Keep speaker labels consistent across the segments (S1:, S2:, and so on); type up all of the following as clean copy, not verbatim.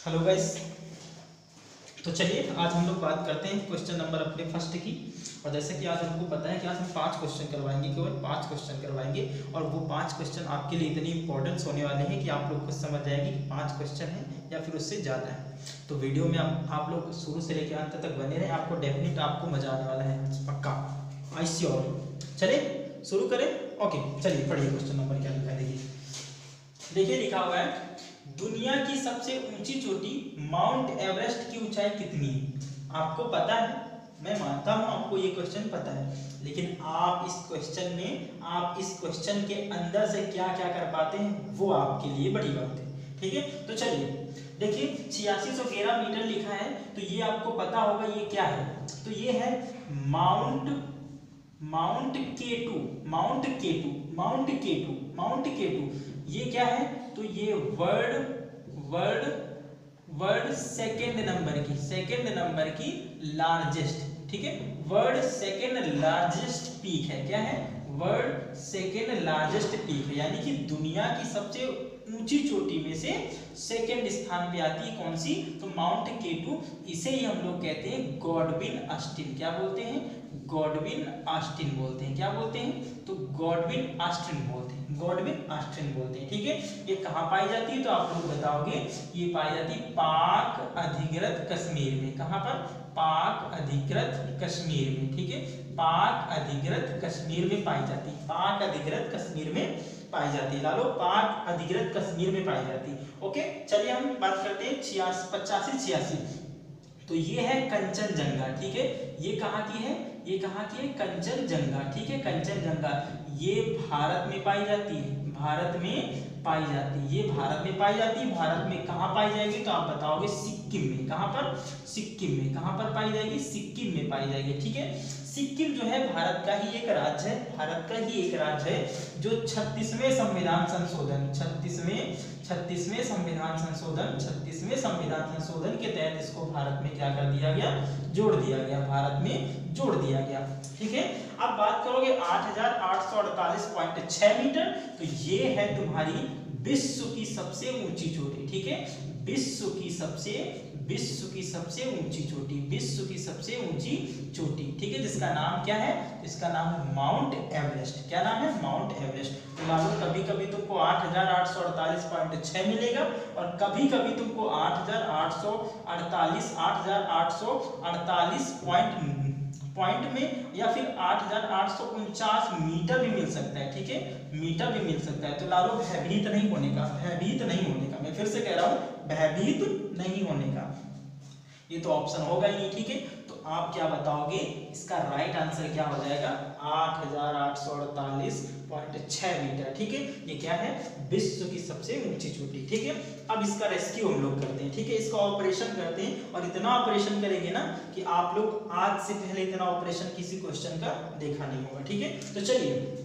S1: Hello guys. तो चलिए आज हम लोग बात करते हैं क्वेश्चन नंबर अपने फर्स्ट की। और जैसे कि आज हमको पता है कि आज हम 5 क्वेश्चन करवाएंगे, केवल 5 क्वेश्चन करवाएंगे। और वो 5 क्वेश्चन आपके लिए इतनी इंपॉर्टेंस होने वाले हैं कि आप लोग खुद समझ जाएंगे कि 5 क्वेश्चन हैं या फिर उससे ज़्यादा है। तो वीडियो में आप लोग शुरू से लेकर अंत तक बने रहें, आपको डेफिनेट आपको मजा आने वाला है, पक्का, आई श्योर। चलिए शुरू करें। ओके चलिए पढ़िए क्वेश्चन नंबर क्या लिखा है। देखिए लिखा हुआ है, दुनिया की सबसे ऊंची चोटी माउंट एवरेस्ट की ऊंचाई कितनी है? आपको पता है, मैं मानता हूं आपको ये क्वेश्चन पता है, लेकिन आप इस क्वेश्चन के अंदर से क्या क्या कर पाते हैं वो आपके लिए बड़ी बात है। ठीक है, तो चलिए देखिए 8611 मीटर लिखा है, तो ये आपको पता होगा ये क्या है। तो ये है माउंट केटू। ये क्या है? तो ये वर्ल्ड सेकेंड नंबर की लार्जेस्ट, ठीक है, वर्ल्ड सेकेंड लार्जेस्ट पीक है। क्या है? वर्ल्ड सेकेंड लार्जेस्ट पीक है, यानी कि दुनिया की सबसे ऊंची चोटी में से सेकेंड स्थान पे आती है कौन सी? तो माउंट केटू। इसे ही हम लोग कहते हैं गॉडविन ऑस्टिन। क्या बोलते हैं? गॉडविन ऑस्टिन बोलते हैं। क्या बोलते हैं? तो गॉडविन ऑस्टिन बोलते हैं। ठीक है, ये कहाँ पाई जाती है? तो आप लोग बताओगे, ये पाई जाती है पाक अधिकृत कश्मीर में। कहाँ पर? पाक अधिकृत कश्मीर में। ठीक है, पाक अधिकृत कश्मीर में पाई जाती है। पाक अधिकृत कश्मीर में पाई जाती है। लालो, पाक अधिकृत कश्मीर में पाई जाती है। ओके चलिए हम बात करते हैं 85-86। तो ये है कंचनजंगा। ठीक है, ये कहाँ की है? ये कहाँ की है? कंचनजंगा। ठीक है, कंचनजंगा ये भारत में पाई जाती है। भारत में पाई जाती है, ये भारत में पाई जाती है। भारत में कहाँ पाई जाएगी? तो आप बताओगे सिक्किम में। कहाँ पर? सिक्किम में। कहाँ पर पाई जाएगी? सिक्किम में पाई जाएगी। ठीक है, सिक्किम जो है भारत का ही एक राज्य है। भारत का ही एक राज्य है जो 36वें संविधान संशोधन के तहत इसको भारत में क्या कर दिया गया? जोड़ दिया गया। भारत में जोड़ दिया गया। ठीक है, अब बात करोगे 8848.6 मीटर, तो ये है तुम्हारी विश्व की सबसे ऊंची चोटी। ठीक है, विश्व की सबसे ऊंची चोटी। ठीक है, जिसका नाम क्या है? इसका नाम है माउंट एवरेस्ट। क्या नाम है? Mount Everest. तो मान लो कभी कभी तुमको 8848.6 मिलेगा और कभी कभी तुमको 8848 पॉइंट में या फिर 8849 मीटर भी मिल सकता है। ठीक है, मीटर भी मिल सकता है। तो लालो भयभीत नहीं होने का, मैं फिर से कह रहा हूं, भयभीत नहीं होने का, ये तो ऑप्शन होगा ही नहीं। ठीक है, तो आप क्या बताओगे? इसका राइट आंसर क्या हो जाएगा? 8848.6 मीटर। ठीक है, ये क्या है? विश्व की सबसे ऊंची चोटी। ठीक है, अब इसका रेस्क्यू हम लोग करते हैं। ठीक है, इसका ऑपरेशन करते हैं और इतना ऑपरेशन करेंगे ना कि आप लोग आज से पहले इतना ऑपरेशन किसी क्वेश्चन का देखा नहीं होगा। ठीक है, तो चलिए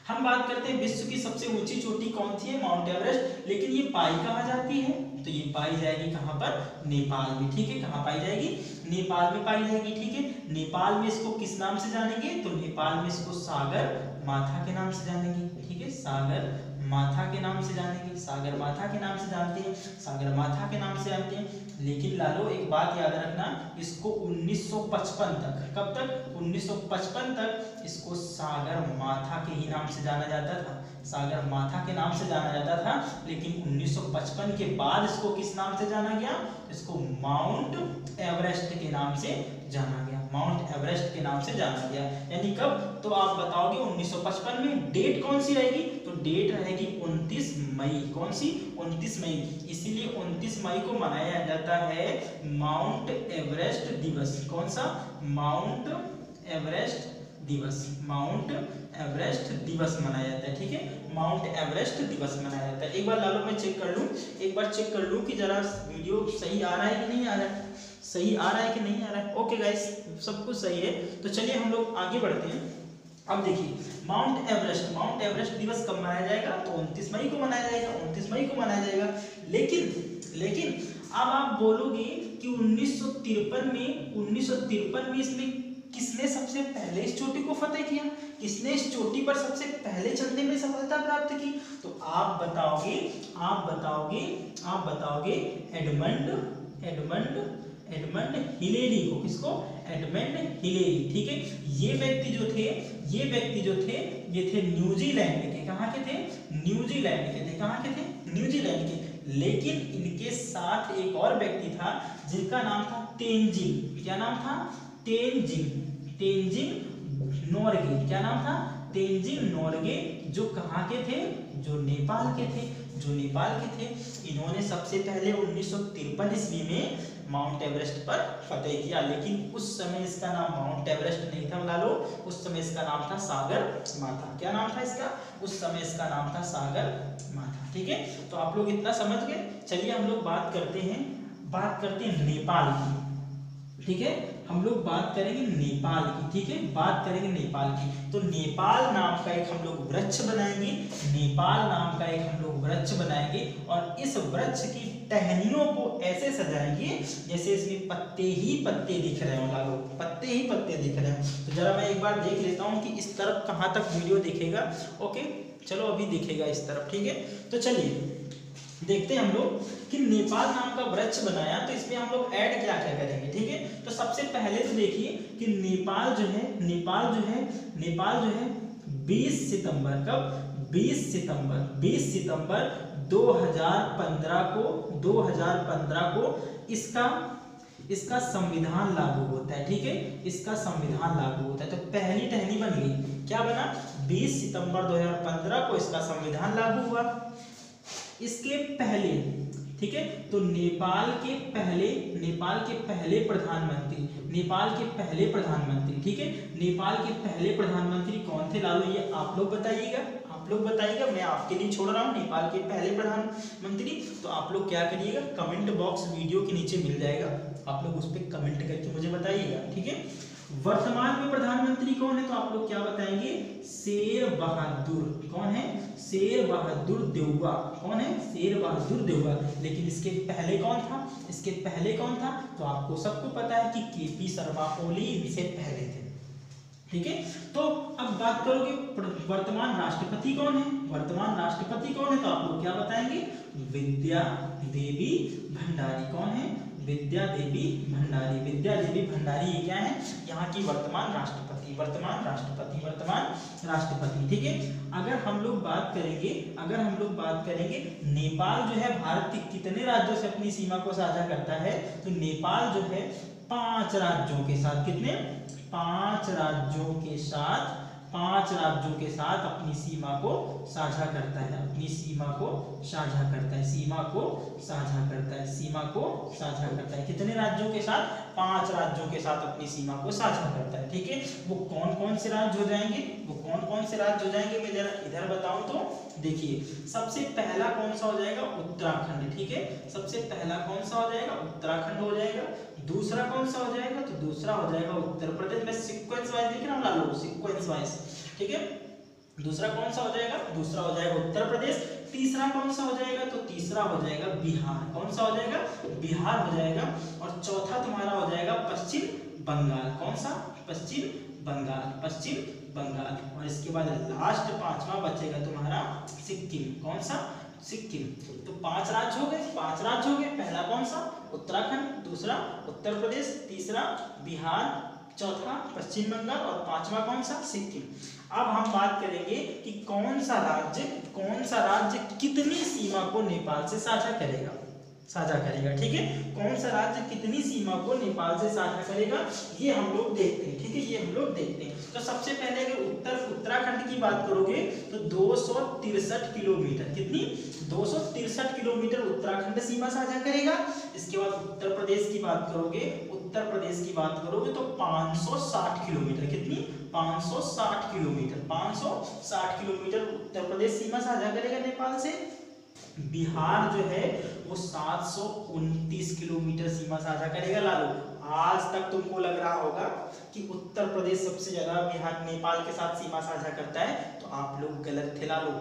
S1: हम बात करते हैं विश्व की सबसे ऊंची चोटी कौन सी है? Mount Everest. लेकिन ये पाई कहाँ जाती है? तो ये पाई जाएगी कहाँ पर? नेपाल में। ठीक है, कहाँ पाई जाएगी? नेपाल में पाई जाएगी। ठीक है, नेपाल में इसको किस नाम से जानेंगे? तो नेपाल में इसको सागर माथा के नाम से जानेंगे। ठीक है, सागर माथा के नाम से जानेंगे। सागर माथा के नाम से जानते हैं। लेकिन लालो एक बात याद रखना, इसको 1955 तक, कब तक? 1955 तक इसको सागर माथा के ही नाम से जाना जाता था। सागर माथा के नाम से जाना जाता था, लेकिन 1955 के बाद इसको किस नाम से जाना गया? इसको माउंट एवरेस्ट के नाम से जाना गया। माउंट एवरेस्ट के नाम से जाना गया। यानी कब? तो आप बताओगे 1955 में। डेट कौन सी रहेगी? तो डेट रहेगी 29 मई। कौन सी? 29 मई। इसीलिए 29 मई को मनाया जाता है माउंट एवरेस्ट दिवस। कौन सा? माउंट एवरेस्ट दिवस मनाया जाता है। ठीक है, माउंट एवरेस्ट दिवस मनाया जाता है। एक बार लालो मैं चेक कर लूं कि जरा वीडियो सही आ रहा है कि नहीं आ रहा है। ओके गाइस, सब कुछ सही है। तो चलिए हम लोग आगे बढ़ते हैं। अब देखिए माउंट एवरेस्ट दिवस कब मनाया जाएगा? तो 29 मई को मनाया जाएगा। लेकिन अब आप बोलोगे कि 1953 में इसमें किसने सबसे पहले इस चोटी को फतेह किया? किसने इस चोटी पर सबसे पहले चढ़ने में सफलता प्राप्त की? तो आप बताओगे एडमंड हिलेरी को। किसको? Edmund Hillary. ठीक है, ये व्यक्ति जो थे ये थे न्यूजीलैंड के। कहाँ के थे? न्यूजीलैंड के थे। कहाँ के थे? न्यूजीलैंड के। लेकिन इनके साथ एक और व्यक्ति था जिनका नाम था तेंजिंग। क्या नाम था? तेंजिंग नोरगे। क्या नाम था? तेंजिंग नोरगे, जो कहाँ के थे? जो नेपाल के थे। इन्होंने सबसे पहले 1953 ईस्वी में माउंट एवरेस्ट पर फतेह किया, लेकिन उस समय इसका नाम माउंट एवरेस्ट नहीं था लालो, उस समय इसका नाम था सागर माथा। क्या नाम था इसका? उस समय इसका नाम था सागर माथा। ठीक है, तो आप लोग इतना समझ गए। चलिए हम लोग बात करते हैं नेपाल की। ठीक है, हम लोग बात करेंगे नेपाल की। ठीक है, बात करेंगे नेपाल की। तो नेपाल नाम का एक हम लोग वृक्ष बनाएंगे और इस वृक्ष की टहनियों को ऐसे सजाएंगे जैसे इसमें पत्ते ही पत्ते दिख रहे हो लालो, पत्ते ही पत्ते दिख रहे हैं। तो जरा मैं एक बार देख लेता हूँ कि इस तरफ कहाँ तक वीडियो दिखेगा। ओके, चलो अभी दिखेगा इस तरफ। ठीक है, तो चलिए देखते हैं हम लोग कि नेपाल नाम का वृक्ष बनाया, तो इसमें हम लोग ऐड क्या क्या करेंगे। ठीक है, तो सबसे पहले तो देखिए कि नेपाल जो है 20 सितंबर, कब? 20 सितंबर 2015 को इसका संविधान लागू होता है। ठीक है, इसका संविधान लागू होता है। तो पहली टहनी बन गई। क्या बना? 20 सितंबर 2015 को इसका संविधान लागू हुआ। इसके पहले, ठीक है, तो नेपाल के पहले प्रधानमंत्री, ठीक है, नेपाल के पहले प्रधानमंत्री कौन थे लालो? ये आप लोग बताइएगा, मैं आपके लिए छोड़ रहा हूँ। नेपाल के पहले प्रधानमंत्री, तो आप लोग क्या करिएगा, कमेंट बॉक्स वीडियो के नीचे मिल जाएगा, आप लोग उस पर कमेंट करके मुझे बताइएगा। ठीक है, वर्तमान में प्रधानमंत्री कौन है? तो आप लोग क्या बताएंगे? शेर बहादुर। कौन है? शेर बहादुर देउवा। कौन है? शेर बहादुर देउवा। लेकिन इसके पहले कौन था? तो आपको सबको पता है कि केपी शर्मा ओली इनसे पहले थे। ठीक है, तो अब बात करोगे वर्तमान राष्ट्रपति कौन है? तो आप लोग क्या बताएंगे? विद्या देवी भंडारी। कौन है? विद्या देवी भंडारी ये क्या है? यहाँ की वर्तमान राष्ट्रपति। ठीक है, अगर हम लोग बात करेंगे नेपाल जो है भारत के कितने राज्यों से अपनी सीमा को साझा करता है? तो नेपाल जो है 5 राज्यों के साथ, कितने? 5 राज्यों के साथ अपनी सीमा को साझा करता है। कितने राज्यों के साथ? 5 राज्यों के साथ अपनी सीमा को साझा करता है। ठीक है, वो कौन कौन से राज्य हो जाएंगे? मैं जरा इधर बताऊं तो देखिए, सबसे पहला कौन सा हो जाएगा? उत्तराखंड। ठीक है, सबसे पहला कौन सा हो जाएगा? उत्तराखंड हो जाएगा। दूसरा कौन सा हो जाएगा? तो दूसरा हो जाएगा उत्तर प्रदेश। मैं सीक्वेंस वाइज लिख रहा हूँ लालो, सीक्वेंस वाइज। ठीक है, दूसरा कौन सा हो जाएगा? दूसरा हो जाएगा उत्तर प्रदेश। तीसरा कौन सा हो जाएगा? तो तीसरा हो जाएगा बिहार। कौन सा हो जाएगा? बिहार हो जाएगा। और चौथा तुम्हारा हो जाएगा पश्चिम बंगाल। कौन सा? पश्चिम बंगाल। और इसके बाद लास्ट 5वां बचेगा तुम्हारा सिक्किम। कौन सा? सिक्किम। तो 5 राज्य हो गए। पहला कौन सा? उत्तराखंड, दूसरा उत्तर प्रदेश, तीसरा बिहार, चौथा पश्चिम बंगाल और 5वां कौन सा? सिक्किम। अब हम बात करेंगे कि कौन सा राज्य कितनी सीमा को नेपाल से साझा करेगा। ठीक है, कौन सा राज्य कितनी सीमा को नेपाल से साझा करेगा, ये हम लोग देखते हैं। ठीक है, तो सबसे पहले अगर उत्तराखंड की बात करोगे तो 263 किलोमीटर, कितनी? 263 किलोमीटर उत्तराखंड सीमा साझा करेगा। इसके बाद उत्तर प्रदेश की बात करोगे तो 560 किलोमीटर, कितनी? 560 किलोमीटर उत्तर प्रदेश सीमा साझा करेगा नेपाल से। बिहार जो है वो 729 किलोमीटर सीमा साझा करेगा लालो। आज तक तुमको लग रहा होगा कि उत्तर प्रदेश सबसे ज्यादा बिहार नेपाल के साथ सीमा साझा करता है, तो आप लोग गलत थे लालो,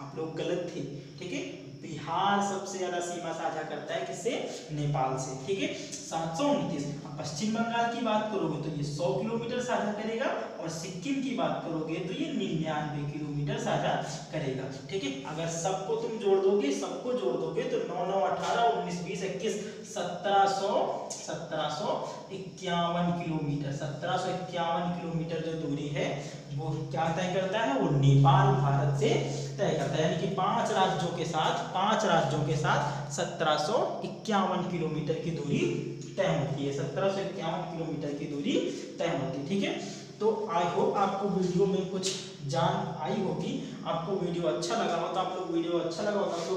S1: आप लोग गलत थे। ठीक है, बिहार सबसे ज्यादा सीमा साझा करता है किससे? नेपाल से, ठीक है 729। पश्चिम बंगाल की बात करोगे तो ये 100 किलोमीटर साझा करेगा, और सिक्किम की बात करोगे तो ये 99 किलोमीटर साझा करेगा, ठीक है। अगर सबको तुम जोड़ दोगे, सबको जोड़ दोगे तो 9 9 18 19 20 21 1751 किलोमीटर, 1751 किलोमीटर जो दूरी है वो क्या तय करता है? वो नेपाल भारत से तय करता है, यानी कि 5 राज्यों के साथ 1751 किलोमीटर की दूरी तय होती है, 1751 किलोमीटर की दूरी तय होती है, ठीक है। तो आई होप आपको वीडियो में कुछ जान आई होगी। आपको वीडियो अच्छा लगा हो तो आप लोग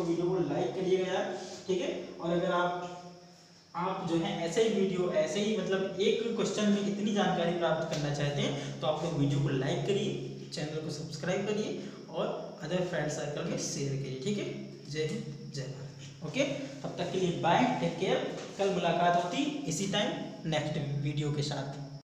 S1: वीडियो को लाइक करिएगा यार, ठीक है। और अगर आप जो है ऐसे ही मतलब एक क्वेश्चन में इतनी जानकारी प्राप्त करना चाहते हैं तो आप लोग वीडियो को लाइक करिए, चैनल को सब्सक्राइब करिए और अदर फ्रेंड सर्कल में शेयर करिए, ठीक है। जय हिंद, जय भारत। ओके, तब तक के लिए बाय, टेक केयर। कल मुलाकात होती इसी टाइम नेक्स्ट वीडियो के साथ।